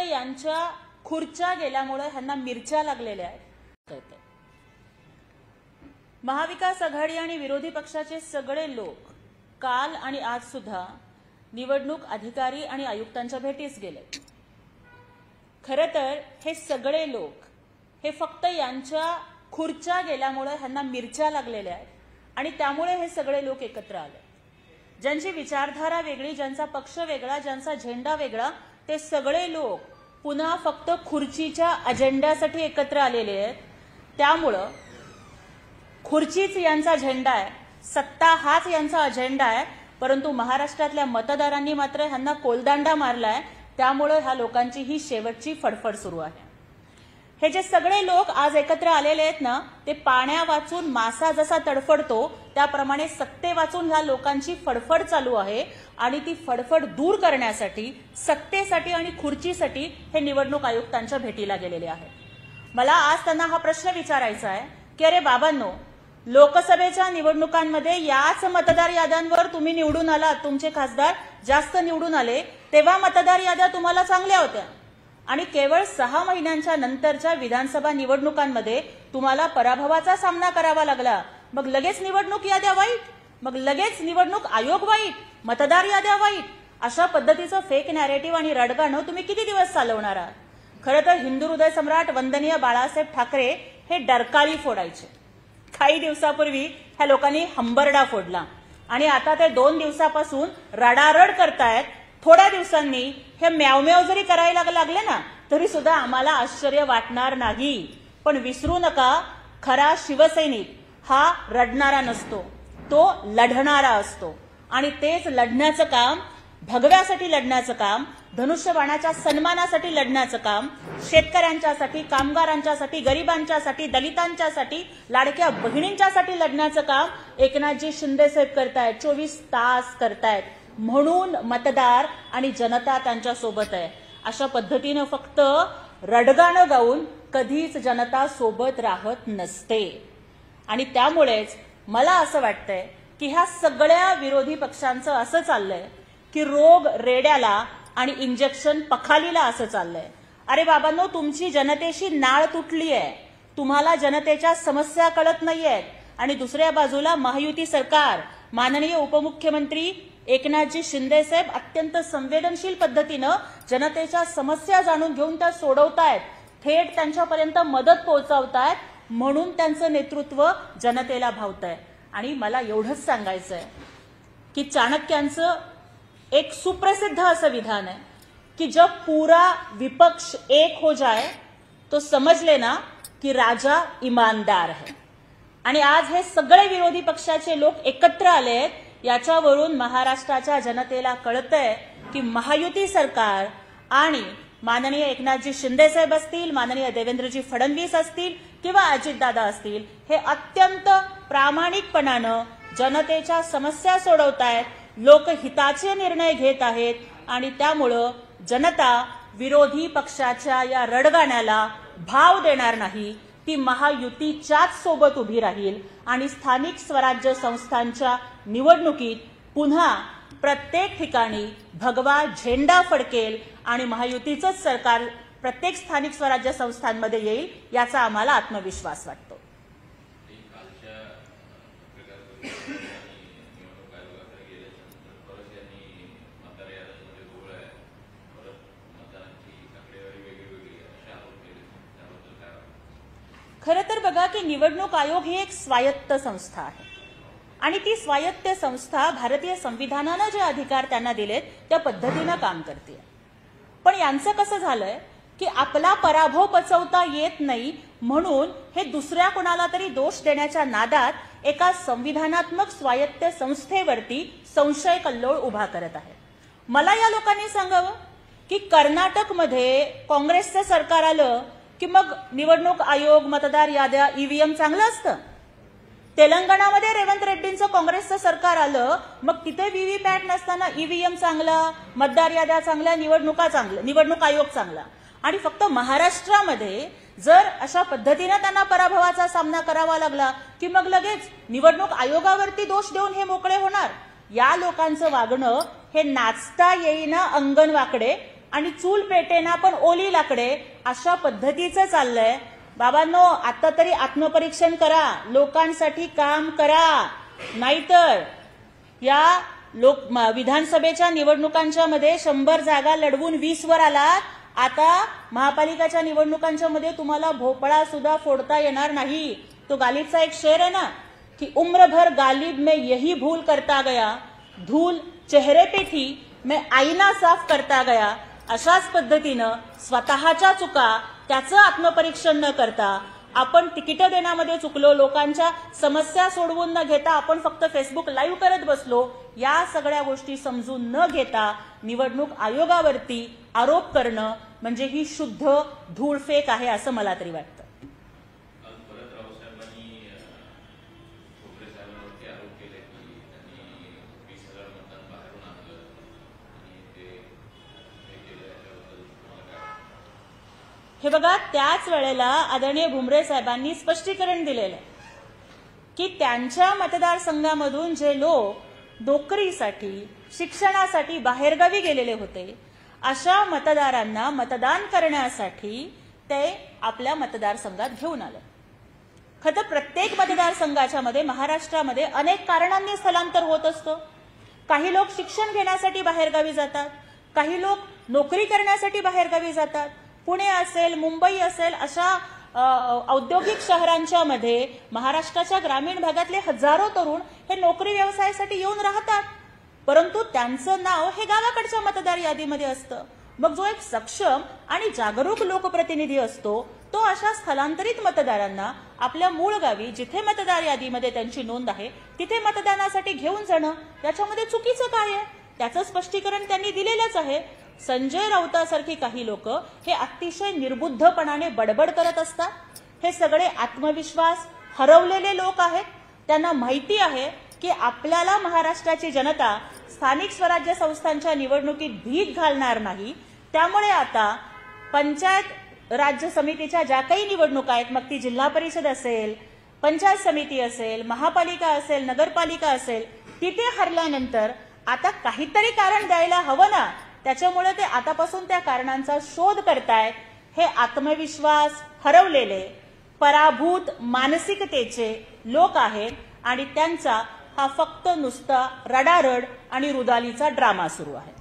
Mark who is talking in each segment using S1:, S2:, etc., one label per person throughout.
S1: यांच्या खुर्च्या गेल्यामुळे ह्यांना मिरच्या लागलेल्या आहेत। महाविकास आघाडी आणि विरोधी पक्षाचे सगळे लोक काल आणि आज सुद्धा निवडणूक अधिकारी आणि आयुक्तांच्या भेटीस गेले। खरं तर हे सगळे लोक हे फक्त यांच्या खुर्च्या गेल्यामुळे ह्यांना मिरच्या लागलेल्या आहेत आणि त्यामुळे हे सगळे लोक एकत्र आले। ज्यांची विचारधारा वेगळी, ज्यांचा पक्ष वेगळा, ज्यांचा झेंडा वेगळा, ते सगळे लोक पुन्हा फक्त खुर्चीच्या अजेंड्यासाठी एकत्र आलेले आहेत। त्यामुळं खुर्चीच यांचा झेंडा आहे, सत्ता हाच यांचा अजेंडा आहे, परंतु महाराष्ट्रातल्या मतदारांनी मात्र ह्यांना कोलदांडा मारलाय। त्यामुळे ह्या लोकांची ही शेवटची फडफड सुरू आहे। हे जे सगळे लोक आज एकत्र आलेले आहेत ना, ते पाण्या वाचून मासा जसा तडफडतो त्याप्रमाणे सत्ते वाचून ह्या लोकांची फडफड चालू आहे आणि ती फडफड दूर करण्यासाठी, सत्तेसाठी आणि खुर्चीसाठी हे निवडणूक आयुक्तांच्या भेटीला गेलेले आहेत। मला आज त्यांना हा प्रश्न विचारायचा आहे की अरे बाबांनो, लोकसभेच्या निवडणुकांमध्ये याच मतदार याद्यांवर तुम्ही निवडून आलात, तुमचे खासदार जास्त निवडून आले, तेव्हा मतदार याद्या तुम्हाला चांगल्या होत्या आणि केवळ 6 महिन्यांच्या नंतरच्या विधानसभा निवडणुकांमध्ये तुम्हाला पराभवाचा सामना करावा लागला। मग लगेच निवडणूक याद्या वाईट, मग लगेच निवडणूक आयोग वाईट, मतदार याद्या वाईट, अशा पद्धतीचं फेक नॅरेटिव्ह आणि रडगाणं तुम्ही किती दिवस चालवणार आहात? खरं तर हिंदू हृदय सम्राट वंदनीय बाळासाहेब ठाकरे हे डरकाळी फोडायचे। काही दिवसापूर्वी ह्या लोकांनी हंबरडा फोडला आणि आता ते 2 दिवसापासून रडारड करतायत। थोड्या दिवसांनी हे म्यावम्याव जरी करायला लागले ना तरी सुद्धा आम्हाला आश्चर्य वाटणार नाही। पण विसरू नका, खरा शिवसैनिक हा रडणारा नसतो, तो लढणारा असतो आणि तेच लढण्याचं काम, भगव्यासाठी लढण्याचं काम, धनुष्यबाणाच्या सन्मानासाठी लढण्याचं काम, शेतकऱ्यांच्यासाठी, कामगारांच्यासाठी, गरिबांच्यासाठी, दलितांच्यासाठी, लाडक्या बहिणींच्यासाठी लढण्याचं काम एकनाथजी शिंदे साहेब करतायत, 24 तास करतायत। म्हणून मतदार आणि जनता त्यांच्या सोबत आहे। अशा पद्धतीनं फक्त रडगाणं गाऊन कधीच जनता सोबत राहत नसते आणि त्यामुळेच मला असं वाटतंय की ह्या सगळ्या विरोधी पक्षांचं असं चाललंय की रोग रेड्याला आणि इंजेक्शन पखालीला असं चाललंय। अरे बाबांनो, तुमची जनतेशी नाळ तुटली आहे, तुम्हाला जनतेच्या समस्या कळत नाहीयेत आणि दुसऱ्या बाजूला महायुती सरकार, माननीय उपमुख्यमंत्री एकनाथजी शिंदे साहेब अत्यंत संवेदनशील पद्धतीनं जनतेच्या समस्या जाणून घेऊन त्या सोडवतायत, थेट त्यांच्यापर्यंत मदत पोहोचवतायत, म्हणून त्यांचं नेतृत्व जनतेला भावतंय। आणि मला एवढंच सांगायचंय की चाणक्यांचं एक सुप्रसिद्ध असं विधान आहे कि जब पूरा विपक्ष एक हो जाए तो समझ लेना कि राजा ईमानदार है। आणि आज हे सगळे विरोधी पक्षाचे लोक एकत्र आले आहेत, याच्यावरून महाराष्ट्राच्या जनतेला कळतंय की महायुती सरकार आणि माननीय एकनाथजी शिंदे साहेब असतील, माननीय देवेंद्रजी फडणवीस असतील किंवा अजितदादा असतील, हे अत्यंत प्रामाणिकपणानं जनतेच्या समस्या सोडवतायत, लोकहिताचे निर्णय घेत आहेत आणि त्यामुळं जनता विरोधी पक्षाच्या या रडगाण्याला भाव देणार नाही, ती महायुतीच्याच सोबत उभी राहील आणि स्थानिक स्वराज्य संस्थांच्या निवडणुकीत पुन्हा प्रत्येक ठिकाणी भगवा झेंडा फडकेल आणि महायुतीचंच सरकार प्रत्येक स्थानिक स्वराज्य संस्थांमध्ये येईल, याचा आम्हाला आत्मविश्वास वाटतो। खरं तर बघा की निवडणूक आयोग ही एक स्वायत्त संस्था आहे आणि ती स्वायत्त संस्था भारतीय संविधानानं जे अधिकार त्यांना दिलेत त्या पद्धतीनं काम करते। पण यांचं कसं झालंय की आपला पराभव पचवता येत नाही म्हणून हे दुसऱ्या कोणाला तरी दोष देण्याच्या नादात एका संविधानात्मक स्वायत्त संस्थेवरती संशय कल्लोळ उभा करत आहेत। मला या लोकांनी सांगावं की कर्नाटकमध्ये काँग्रेसचं सरकार आलं की मग निवडणूक आयोग, मतदार याद्या, ईव्हीएम चांगलं असतं। तेलंगणामध्ये रेवंत रेड्डींचं काँग्रेसचं सरकार आलं, मग तिथे व्हीव्हीपॅट नसताना ईव्हीएम चांगला, मतदार याद्या चांगल्या, निवडणूक आयोग चांगला। आणि फक्त महाराष्ट्रामध्ये जर अशा पद्धतीने त्यांना पराभवाचा सामना करावा लागला की मग लगेच निवडणूक आयोगावरती दोष देऊन हे मोकळे होणार। या लोकांचं वागणं हे नाचता येईना अंगण वाकडे, आणि चूल पेटेना पण ओली लाकडे अशा पद्धतीचं चाललंय. बाबांनो, आता तरी आत्मपरीक्षण करा, लोकांसाठी काम करा. नाहीतर या विधानसभेच्या निवडणुकांच्या मध्ये 100 जागा लढवून 20 वर आलात. आता महापालिकाच्या निवडणुकांच्या मध्ये तुम्हाला भोपळा सुद्धा फोडता येणार नाही. तो गालिबचा एक शेर आहे ना की उम्र भर गालिब में यही भूल करता गया, धूल चेहरे पे थी मैं आईना साफ करता गया. अशाच पद्धतीनं स्वतःच्या चुका त्याचं आत्मपरीक्षण न करता आपण तिकीट देण्यामध्ये चुकलो, लोकांच्या समस्या सोडवून न घेता आपण फक्त फेसबुक लाईव्ह करत बसलो, या सगळ्या गोष्टी समजून न घेता निवडणूक आयोगावरती आरोप करणं म्हणजे ही शुद्ध धूळफेक आहे असं मला तरी वाटतं. हे बघा, त्याच वेळेला आदरणीय भुमरे साहेबांनी स्पष्टीकरण दिलेलं आहे की त्यांच्या मतदारसंघामधून जे लोक नोकरीसाठी शिक्षणासाठी बाहेरगावी गेलेले होते अशा मतदारांना मतदान करण्यासाठी ते आपल्या मतदारसंघात घेऊन आले. खरं तर प्रत्येक मतदारसंघाच्या मध्ये महाराष्ट्रामध्ये अनेक कारणांनी स्थलांतर होत असतं. काही लोक शिक्षण घेण्यासाठी बाहेरगावी जातात, काही लोक नोकरी करण्यासाठी बाहेरगावी जातात. पुणे असेल, मुंबई असेल अशा औद्योगिक शहरांच्या मध्ये महाराष्ट्राच्या ग्रामीण भागातले हजारो तरुण हे नोकरी व्यवसायासाठी येऊन राहतात, परंतु त्यांचं नाव हे गावाकडच्या मतदार यादीमध्ये असतं. मग जो एक सक्षम आणि जागरूक लोकप्रतिनिधी असतो तो अशा स्थलांतरित मतदारांना आपल्या मूळ गावी जिथे मतदार यादीमध्ये त्यांची नोंद आहे तिथे मतदानासाठी घेऊन जाणं याच्यामध्ये चुकीचं काय आहे त्याचं स्पष्टीकरण त्यांनी दिलेलंच आहे. संजय राऊतासारखी काही लोक हे अतिशय निर्बुद्धपणाने बडबड करत असतात. हे सगळे आत्मविश्वास हरवलेले लोक आहेत. त्यांना माहिती आहे की आपल्याला महाराष्ट्राची जनता स्थानिक स्वराज्य संस्थांच्या निवडणुकीत भीक घालणार नाही. त्यामुळे आता पंचायत राज्य समितीच्या ज्या काही निवडणुका आहेत, मग ती जिल्हा परिषद असेल, पंचायत समिती असेल, महापालिका असेल, नगरपालिका असेल, तिथे हरल्यानंतर आता काहीतरी कारण द्यायला हवं ना. त्याच्यामुळे ते आतापासून त्या कारणांचा शोध करतायत. हे आत्मविश्वास हरवलेले पराभूत मानसिकतेचे लोक आहेत आणि त्यांचा हा फक्त नुसता रडारड आणि रुदालीचा ड्रामा सुरू आहे.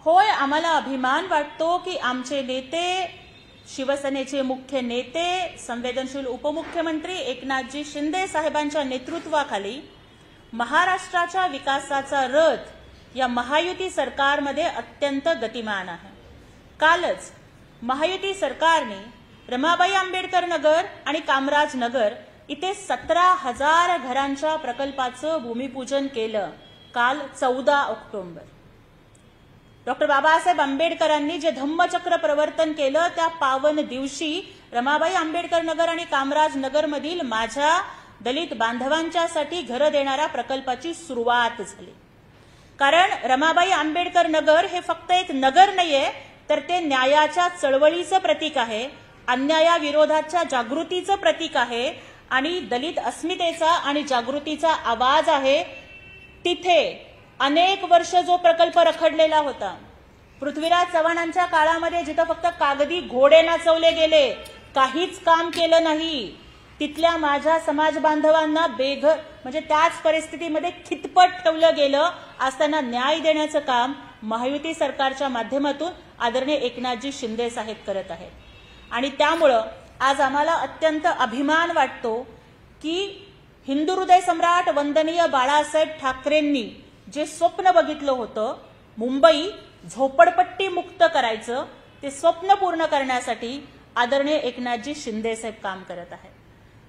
S1: होय, आम्हाला अभिमान वाटतो की आमचे नेते, शिवसेनेचे मुख्य नेते, संवेदनशील उपमुख्यमंत्री एकनाथजी शिंदे साहेबांच्या नेतृत्वाखाली महाराष्ट्राच्या विकासाचा रथ या महायुती सरकारमध्ये अत्यंत गतिमान आहे. कालच महायुती सरकारने रमाबाई आंबेडकर नगर आणि कामराज नगर इथे 17,000 घरांच्या प्रकल्पाचं भूमिपूजन केलं. काल 14 ऑक्टोबर. डॉक्टर बाबासाहेब आंबेडकरांनी जे धम्मचक्र प्रवर्तन केलं त्या पावन दिवशी रमाबाई आंबेडकर नगर आणि कामराज नगर मधील माझ्या दलित बांधवांच्यासाठी घरं देणाऱ्या प्रकल्पाची सुरुवात झाली. कारण रमाबाई आंबेडकर नगर हे फक्त एक नगर नाहीये, तर ते न्यायाच्या चळवळीचं प्रतीक आहे, अन्यायाविरोधाच्या जागृतीचं प्रतीक आहे आणि दलित अस्मितेचा आणि जागृतीचा आवाज आहे. तिथे अनेक वर्ष जो प्रकल्प रखडलेला होता, पृथ्वीराज चव्हाणांच्या काळामध्ये जिथं फक्त कागदी घोडे नाचवले गेले, काहीच काम केलं नाही, तिथल्या माझ्या समाज बांधवांना बेघर म्हणजे त्याच परिस्थितीमध्ये खितपत ठेवलं गेलं. आज त्यांना न्याय देण्याचं काम महायुती सरकारच्या माध्यमातून आदरणीय एकनाथजी शिंदे साहेब करत आहेत. आणि त्यामुळं आज आम्हाला अत्यंत अभिमान वाटतो की हिंदू हृदय सम्राट वंदनीय बाळासाहेब ठाकरेंनी जे स्वप्न बघितलं होतं मुंबई झोपडपट्टी मुक्त करायचं, ते स्वप्न पूर्ण करण्यासाठी आदरणीय एकनाथजी शिंदे साहेब काम करत आहेत.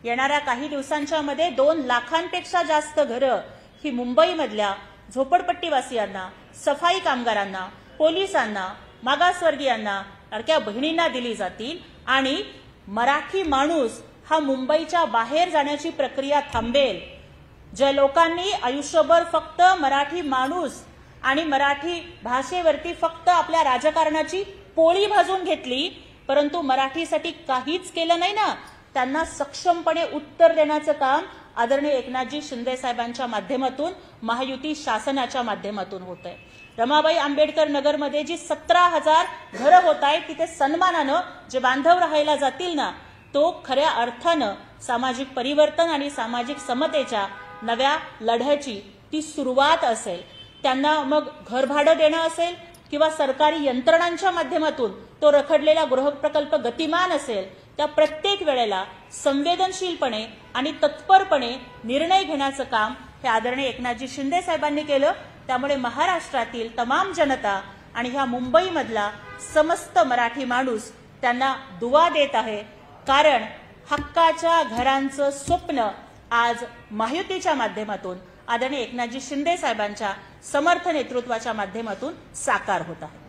S1: येणाऱ्या काही दिवसांच्या मध्ये 2 लाखांपेक्षा जास्त घरं ही मुंबईमधल्या झोपडपट्टीवासियांना, सफाई कामगारांना, पोलिसांना, मागासवर्गीयांना, लाडक्या बहिणींना दिली जातील आणि मराठी माणूस हा मुंबईच्या बाहेर जाण्याची प्रक्रिया थांबेल. ज्या लोकांनी आयुष्यभर फक्त मराठी माणूस आणि मराठी भाषेवरती फक्त आपल्या राजकारणाची पोळी भाजून घेतली, परंतु मराठीसाठी काहीच केलं नाही ना, त्यांना सक्षमपणे उत्तर देण्याचं काम आदरणीय एकनाथजी शिंदे साहेबांच्या माध्यमातून, महायुती शासनाच्या माध्यमातून होत आहे. रमाबाई आंबेडकर नगरमध्ये जी 17,000 घरं होत आहेत, तिथे सन्मानानं जे बांधव राहायला जातील ना, तो खऱ्या अर्थानं सामाजिक परिवर्तन आणि सामाजिक समतेच्या नव्या लढ्याची ती सुरुवात असेल. त्यांना मग घरभाडं देणं असेल किंवा सरकारी यंत्रणांच्या माध्यमातून तो रखडलेला गृहप्रकल्प गतिमान असेल, त्या प्रत्येक वेळेला संवेदनशीलपणे आणि तत्परपणे निर्णय घेण्याचं काम हे आदरणीय एकनाथजी शिंदे साहेबांनी केलं. त्यामुळे महाराष्ट्रातील तमाम जनता आणि ह्या मुंबईमधला समस्त मराठी माणूस त्यांना दुवा देत आहे. कारण हक्काच्या घरांचं स्वप्न आज महायुतीच्या माध्यमातून आदरणीय एकनाथजी शिंदे साहेबांच्या समर्थ नेतृत्वाच्या माध्यमातून साकार होत आहे.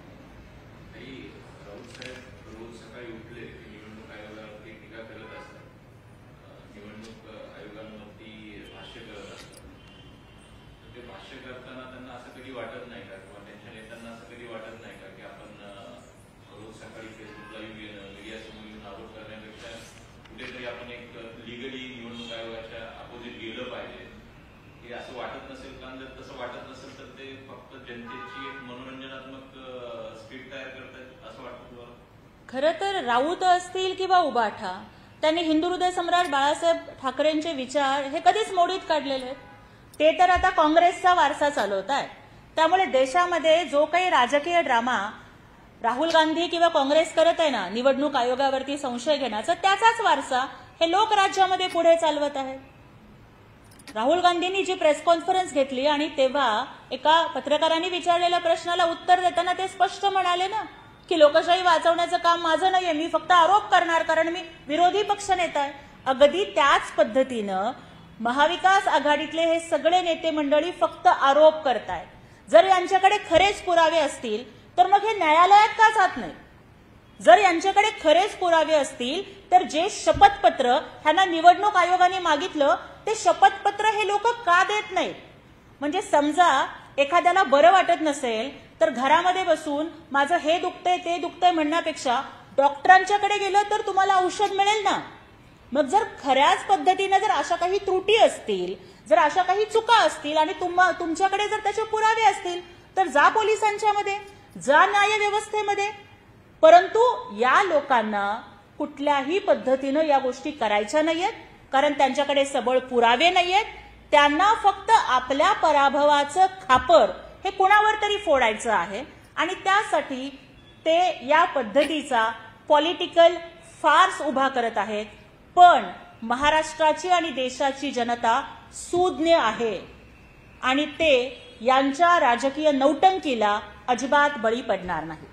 S2: आपण एक लिगली निवडणूक आयोगाच्या अपोजिट गेलं पाहिजे हे असं वाटत नसेल का? जर तसं वाटत नसेल तर ते फक्त जनतेची एक मनोरंजनात्मक स्क्रिप्ट तयार करतात असं वाटतं तुम्हाला?
S1: खरं तर राऊत असतील किंवा उबाठा, त्यांनी हिंदू हृदय सम्राट बाळासाहेब ठाकरेंचे विचार हे कधीच मोडीत काढलेले आहेत. ते तर आता काँग्रेसचा वारसा चालवत आहेत. त्यामुळे देशामध्ये जो काही राजकीय ड्रामा राहुल गांधी किंवा काँग्रेस करत आहे ना, निवडणूक आयोगावरती संशय घेण्याचा, त्याचाच वारसा हे लोक राज्यामध्ये पुढे चालवत आहेत. राहुल गांधींनी जी प्रेस कॉन्फरन्स घेतली आणि तेव्हा एका पत्रकारांनी विचारलेल्या प्रश्नाला उत्तर देताना ते स्पष्ट म्हणाले ना की लोकशाही वाचवण्याचं काम माझं नाहीये, मी फक्त आरोप करणार कारण मी विरोधी पक्ष नेता आहे. अगदी त्याच पद्धतीनं महाविकास आघाडीतले हे सगळे नेते मंडळी फक्त आरोप करतायत. जर यांच्याकडे खरेच पुरावे असतील तर मग हे न्यायालयात का जात नाही? जर यांच्याकडे खरेच पुरावे असतील तर जे शपथपत्र ह्यांना निवडणूक आयोगाने मागितलं ते शपथपत्र हे लोक का देत नाहीत? म्हणजे समजा एखाद्याला बरं वाटत नसेल तर घरामध्ये बसून माझं हे दुखतंय ते दुखतंय म्हणण्यापेक्षा डॉक्टरांच्याकडे गेलं तर तुम्हाला औषध मिळेल ना. मग जर खऱ्याच पद्धतीने जर अशा काही त्रुटी असतील, जर अशा काही चुका असतील आणि तुमच्याकडे जर त्याचे पुरावे असतील तर जा पोलिसांच्या मध्ये, जा न्याय व्यवस्थेमध्ये. परंतु या लोकांना कुठल्याही पद्धतीनं या गोष्टी करायच्या नाहीयेत कारण त्यांच्याकडे सबळ पुरावे नाहीयेत. त्यांना फक्त आपल्या पराभवाचं खापर हे कुणावर तरी फोडायचं आहे आणि त्यासाठी ते या पद्धतीचा पॉलिटिकल फार्स उभा करत आहेत. पण महाराष्ट्राची आणि देशाची जनता सूज्ञ आहे आणि ते यांच्या राजकीय नौटंकीला अजिबात बळी पडणार नाही.